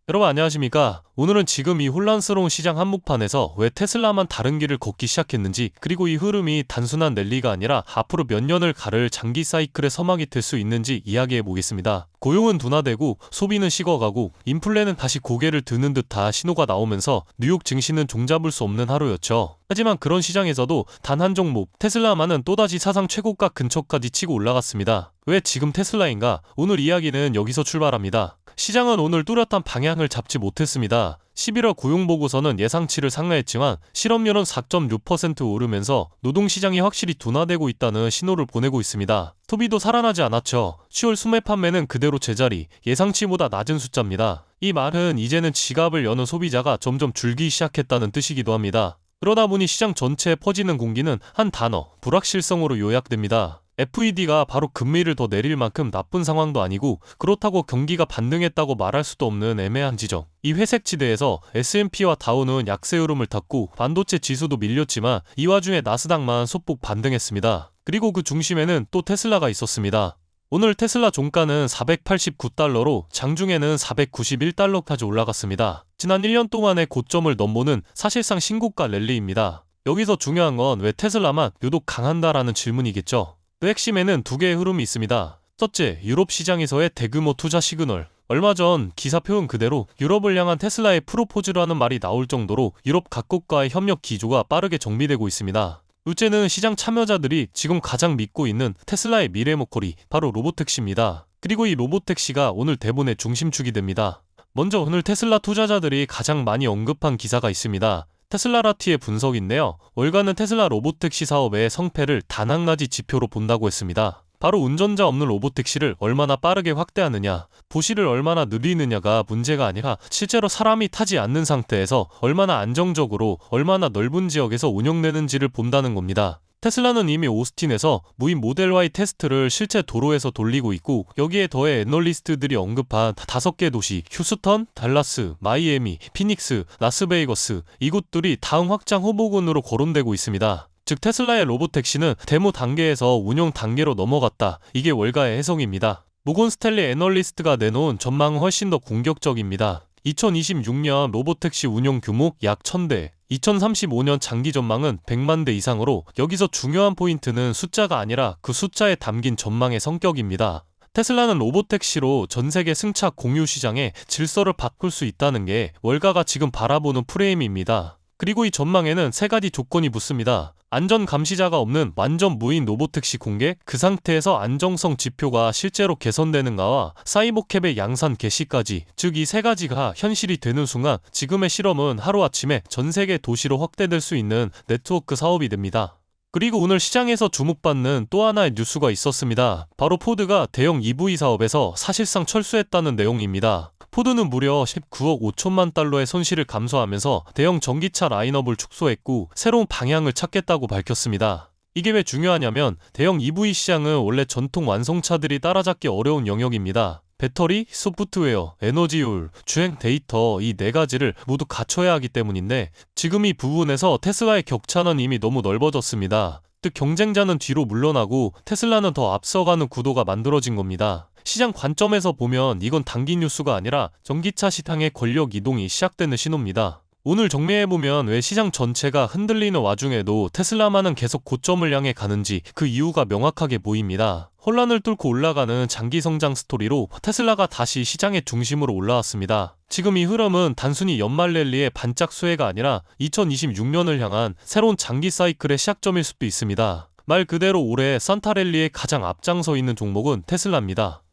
여러분 안녕하십니까? 오늘은 지금 이 혼란스러운 시장 한복판에서 왜 테슬라만 다른 길을 걷기 시작했는지, 그리고 이 흐름이 단순한 랠리가 아니라 앞으로 몇 년을 가를 장기 사이클의 서막이 될 수 있는지 이야기해 보겠습니다. 고용은 둔화되고 소비는 식어가고 인플레는 다시 고개를 드는 듯한 신호가 나오면서 뉴욕 증시는 종잡을 수 없는 하루였죠. 하지만 그런 시장에서도 단 한 종목 테슬라만은 또다시 사상 최고가 근처까지 치고 올라갔습니다. 왜 지금 테슬라인가? 오늘 이야기는 여기서 출발합니다. 시장은 오늘 뚜렷한 방향을 잡지 못했습니다. 11월 고용보고서는 예상치를 상회했지만 실업률은 4.6% 오르면서 노동시장이 확실히 둔화되고 있다는 신호를 보내고 있습니다. 소비도 살아나지 않았죠. 10월 수매 판매는 그대로 제자리, 예상치보다 낮은 숫자입니다. 이 말은 이제는 지갑을 여는 소비자가 점점 줄기 시작했다는 뜻이기도 합니다. 그러다 보니 시장 전체에 퍼지는 공기는 한 단어, 불확실성으로 요약됩니다. FED가 바로 금리를 더 내릴 만큼 나쁜 상황도 아니고 그렇다고 경기가 반등했다고 말할 수도 없는 애매한 지점. 이 회색 지대에서 S&P와 다우는 약세 흐름을 탔고 반도체 지수도 밀렸지만 이 와중에 나스닥만 소폭 반등했습니다. 그리고 그 중심에는 또 테슬라가 있었습니다. 오늘 테슬라 종가는 489달러로 장중에는 491달러까지 올라갔습니다. 지난 1년 동안의 고점을 넘보는 사실상 신고가 랠리입니다. 여기서 중요한 건 왜 테슬라만 유독 강한다라는 질문이겠죠. 그 핵심에는 두 개의 흐름이 있습니다. 첫째, 유럽 시장에서의 대규모 투자 시그널. 얼마 전 기사 표현 그대로 유럽을 향한 테슬라의 프로포즈라는 말이 나올 정도로 유럽 각국과의 협력 기조가 빠르게 정비되고 있습니다. 둘째는 시장 참여자들이 지금 가장 믿고 있는 테슬라의 미래 목걸이, 바로 로보택시입니다. 그리고 이 로보택시가 오늘 대본의 중심축이 됩니다. 먼저 오늘 테슬라 투자자들이 가장 많이 언급한 기사가 있습니다. 테슬라라티의 분석인데요. 월간은 테슬라 로보택시 사업의 성패를 단 한 가지 지표로 본다고 했습니다. 바로 운전자 없는 로보택시를 얼마나 빠르게 확대하느냐, 도시를 얼마나 늘리느냐가 문제가 아니라 실제로 사람이 타지 않는 상태에서 얼마나 안정적으로, 얼마나 넓은 지역에서 운영되는지를 본다는 겁니다. 테슬라는 이미 오스틴에서 무인 모델 Y 테스트를 실제 도로에서 돌리고 있고, 여기에 더해 애널리스트들이 언급한 5개 도시, 휴스턴, 달라스, 마이애미, 피닉스, 라스베이거스, 이곳들이 다음 확장 후보군으로 거론되고 있습니다. 즉 테슬라의 로보택시는 데모 단계에서 운영 단계로 넘어갔다. 이게 월가의 해석입니다. 모건 스탠리 애널리스트가 내놓은 전망은 훨씬 더 공격적입니다. 2026년 로보택시 운용 규모 약 1000대, 2035년 장기 전망은 100만 대 이상으로, 여기서 중요한 포인트는 숫자가 아니라 그 숫자에 담긴 전망의 성격입니다. 테슬라는 로보택시로 전세계 승차 공유 시장의 질서를 바꿀 수 있다는 게 월가가 지금 바라보는 프레임입니다. 그리고 이 전망에는 세 가지 조건이 붙습니다. 안전 감시자가 없는 완전 무인 로보택시 공개, 그 상태에서 안정성 지표가 실제로 개선되는가와 사이버캡의 양산 개시까지, 즉 이 세 가지가 현실이 되는 순간 지금의 실험은 하루아침에 전 세계 도시로 확대될 수 있는 네트워크 사업이 됩니다. 그리고 오늘 시장에서 주목받는 또 하나의 뉴스가 있었습니다. 바로 포드가 대형 EV 사업에서 사실상 철수했다는 내용입니다. 포드는 무려 19억 5천만 달러의 손실을 감수하면서 대형 전기차 라인업을 축소했고 새로운 방향을 찾겠다고 밝혔습니다. 이게 왜 중요하냐면 대형 EV 시장은 원래 전통 완성차들이 따라잡기 어려운 영역입니다. 배터리, 소프트웨어, 에너지 효율, 주행 데이터, 이 네 가지를 모두 갖춰야 하기 때문인데, 지금 이 부분에서 테슬라의 격차는 이미 너무 넓어졌습니다. 즉 경쟁자는 뒤로 물러나고 테슬라는 더 앞서가는 구도가 만들어진 겁니다. 시장 관점에서 보면 이건 단기 뉴스가 아니라 전기차 시장의 권력 이동이 시작되는 신호입니다. 오늘 정리해보면 왜 시장 전체가 흔들리는 와중에도 테슬라만은 계속 고점을 향해 가는지 그 이유가 명확하게 보입니다. 혼란을 뚫고 올라가는 장기 성장 스토리로 테슬라가 다시 시장의 중심으로 올라왔습니다. 지금 이 흐름은 단순히 연말 랠리의 반짝 수혜가 아니라 2026년을 향한 새로운 장기 사이클의 시작점일 수도 있습니다. 말 그대로 올해 산타 랠리에 가장 앞장서 있는 종목은 테슬라입니다.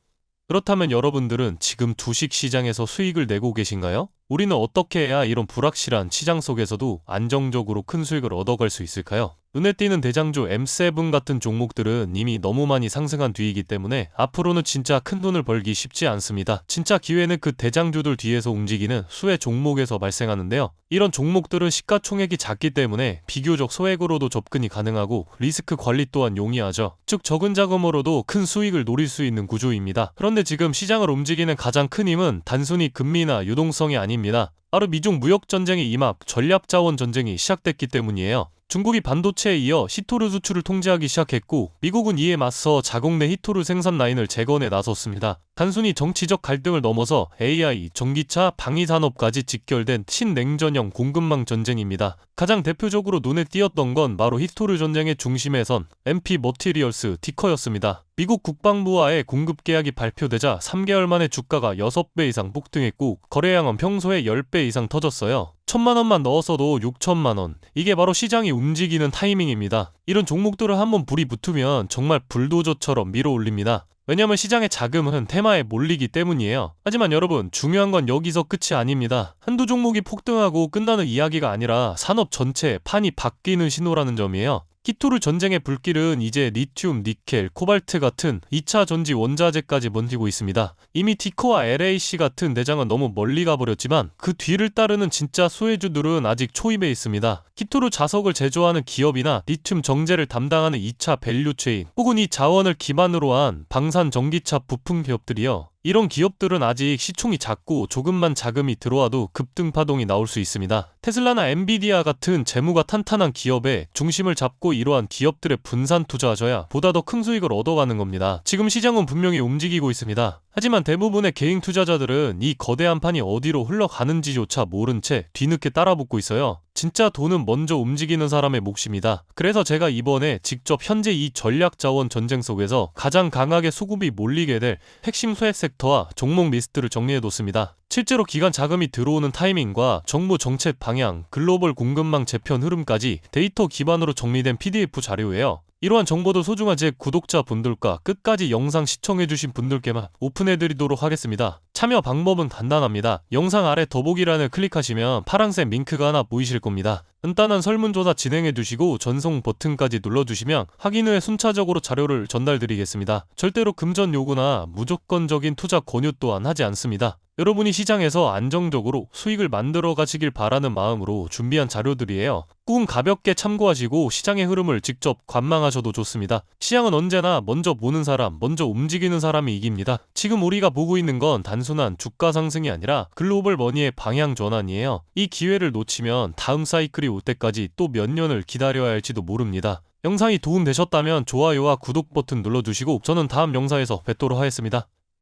그렇다면 여러분들은 지금 주식시장에서 수익을 내고 계신가요? 우리는 어떻게 해야 이런 불확실한 시장 속에서도 안정적으로 큰 수익을 얻어갈 수 있을까요? 눈에 띄는 대장주 M7 같은 종목들은 이미 너무 많이 상승한 뒤이기 때문에 앞으로는 진짜 큰 돈을 벌기 쉽지 않습니다. 진짜 기회는 그 대장주들 뒤에서 움직이는 수혜 종목에서 발생하는데요. 이런 종목들은 시가총액이 작기 때문에 비교적 소액으로도 접근이 가능하고 리스크 관리 또한 용이하죠. 즉 적은 자금으로도 큰 수익을 노릴 수 있는 구조입니다. 그런데 지금 시장을 움직이는 가장 큰 힘은 단순히 금리나 유동성이 아닙니다. 바로 미중 무역전쟁의 임합, 전략자원 전쟁이 시작됐기 때문이에요. 중국이 반도체에 이어 히토류 수출을 통제하기 시작했고 미국은 이에 맞서 자국 내 히토류 생산 라인을 재건에 나섰습니다. 단순히 정치적 갈등을 넘어서 AI, 전기차, 방위산업까지 직결된 신냉전형 공급망 전쟁입니다. 가장 대표적으로 눈에 띄었던 건 바로 히토류 전쟁의 중심에 선 MP 머티리얼스 티커였습니다. 미국 국방부와의 공급 계약이 발표되자 3개월 만에 주가가 6배 이상 폭등했고 거래량은 평소에 10배 이상 터졌어요. 1,000만원만 넣었어도 6,000만원. 이게 바로 시장이 움직이는 타이밍입니다. 이런 종목들을 한번 불이 붙으면 정말 불도저처럼 밀어올립니다. 왜냐면 시장의 자금은 테마에 몰리기 때문이에요. 하지만 여러분, 중요한 건 여기서 끝이 아닙니다. 한두 종목이 폭등하고 끝나는 이야기가 아니라 산업 전체의 판이 바뀌는 신호라는 점이에요. 히토류 전쟁의 불길은 이제 리튬, 니켈, 코발트 같은 2차 전지 원자재까지 번지고 있습니다. 이미 티커와 LAC 같은 대장은 너무 멀리 가버렸지만 그 뒤를 따르는 진짜 수혜주들은 아직 초입에 있습니다. 히토류 자석을 제조하는 기업이나 리튬 정제를 담당하는 2차 밸류체인 혹은 이 자원을 기반으로 한 방산 전기차 부품 기업들이요. 이런 기업들은 아직 시총이 작고 조금만 자금이 들어와도 급등 파동이 나올 수 있습니다. 테슬라나 엔비디아 같은 재무가 탄탄한 기업에 중심을 잡고 이러한 기업들의 분산 투자하셔야 보다 더 큰 수익을 얻어가는 겁니다. 지금 시장은 분명히 움직이고 있습니다. 하지만 대부분의 개인 투자자들은 이 거대한 판이 어디로 흘러가는지조차 모른 채 뒤늦게 따라붙고 있어요. 진짜 돈은 먼저 움직이는 사람의 몫입니다. 그래서 제가 이번에 직접 현재 이 전략자원 전쟁 속에서 가장 강하게 수급이 몰리게 될 핵심 수혜 섹터와 종목 리스트를 정리해뒀습니다. 실제로 기관 자금이 들어오는 타이밍과 정부 정책 방향, 글로벌 공급망 재편 흐름까지 데이터 기반으로 정리된 PDF 자료예요. 이러한 정보도 소중한 제 구독자분들과 끝까지 영상 시청해주신 분들께만 오픈해드리도록 하겠습니다. 참여 방법은 간단합니다. 영상 아래 더보기란을 클릭하시면 파란색 링크가 하나 보이실 겁니다. 간단한 설문조사 진행해두시고 전송 버튼까지 눌러주시면 확인 후에 순차적으로 자료를 전달드리겠습니다. 절대로 금전 요구나 무조건적인 투자 권유 또한 하지 않습니다. 여러분이 시장에서 안정적으로 수익을 만들어 가시길 바라는 마음으로 준비한 자료들이에요. 꿈 가볍게 참고하시고 시장의 흐름을 직접 관망하셔도 좋습니다. 시장은 언제나 먼저 보는 사람, 먼저 움직이는 사람이 이깁니다. 지금 우리가 보고 있는 건 단순한 주가 상승이 아니라 글로벌 머니의 방향 전환이에요. 이 기회를 놓치면 다음 사이클이 올 때까지 또 몇 년을 기다려야 할지도 모릅니다. 영상이 도움되셨다면 좋아요와 구독 버튼 눌러주시고 저는 다음 영상에서 뵙도록 하겠습니다.